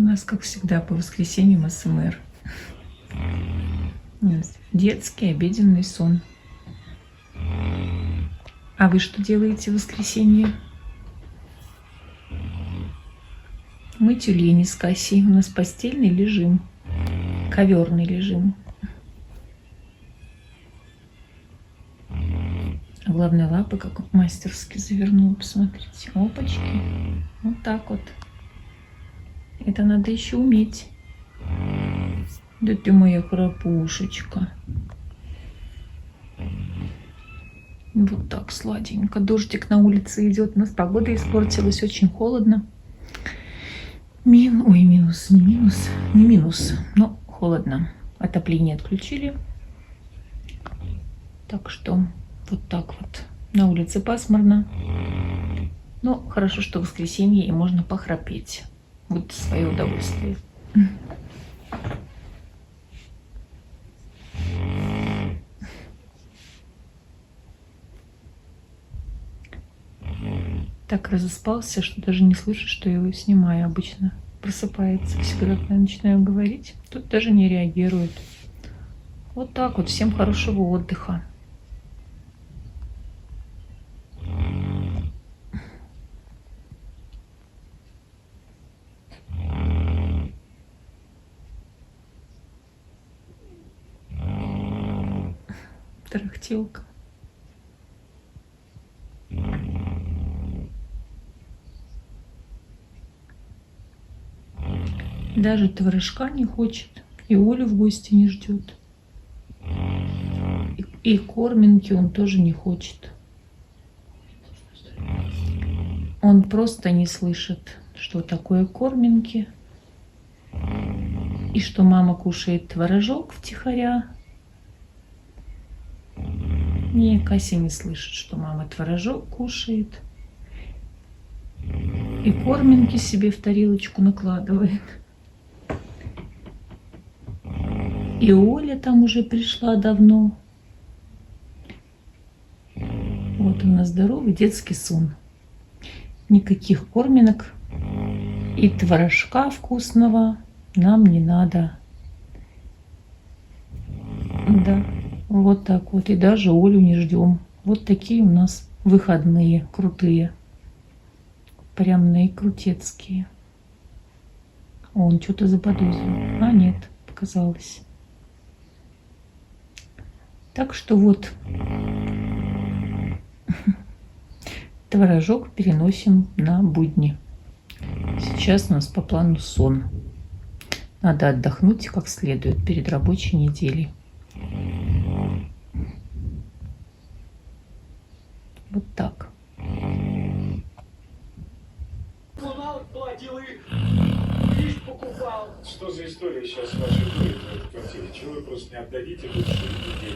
нас, как всегда, по воскресеньям АСМР. Детский обеденный сон. А вы что делаете в воскресенье? Мы тюлени с Кассией. У нас постельный режим. Коверный режим. А главное, лапы как мастерски завернул. Посмотрите. Опачки. Вот так вот. Это надо еще уметь. Да ты моя храпушечка. Вот так сладенько. Дождик на улице идет. У нас погода испортилась. Очень холодно. Не минус, но холодно. Отопление отключили. Так что вот так вот. На улице пасмурно. Но хорошо, что воскресенье и можно похрапеть. Вот свое удовольствие. Так разоспался, что даже не слышит, что я его снимаю. Обычно просыпается всегда, когда я начинаю говорить. Тут даже не реагирует. Вот так вот. Всем хорошего отдыха. Тарахтелка. Даже творожка не хочет. И Олю в гости не ждет. И корминки он тоже не хочет. Он просто не слышит, что такое корминки. И что мама кушает творожок втихаря. Не, Кася не слышит, что мама творожок кушает. И корминки себе в тарелочку накладывает. И Оля там уже пришла давно. Вот у нас здоровый детский сон. Никаких корминок и творожка вкусного нам не надо. Да, вот так вот. И даже Олю не ждем. Вот такие у нас выходные крутые. Прям наикрутецкие. Он что-то заподозрил. А нет, показалось. Так что вот. Творожок переносим на будни. Сейчас у нас по плану сон. Надо отдохнуть как следует перед рабочей неделей. Вот так. Что за история сейчас в вашей доме, в этой квартире? Чего вы просто не отдадите лучше людей?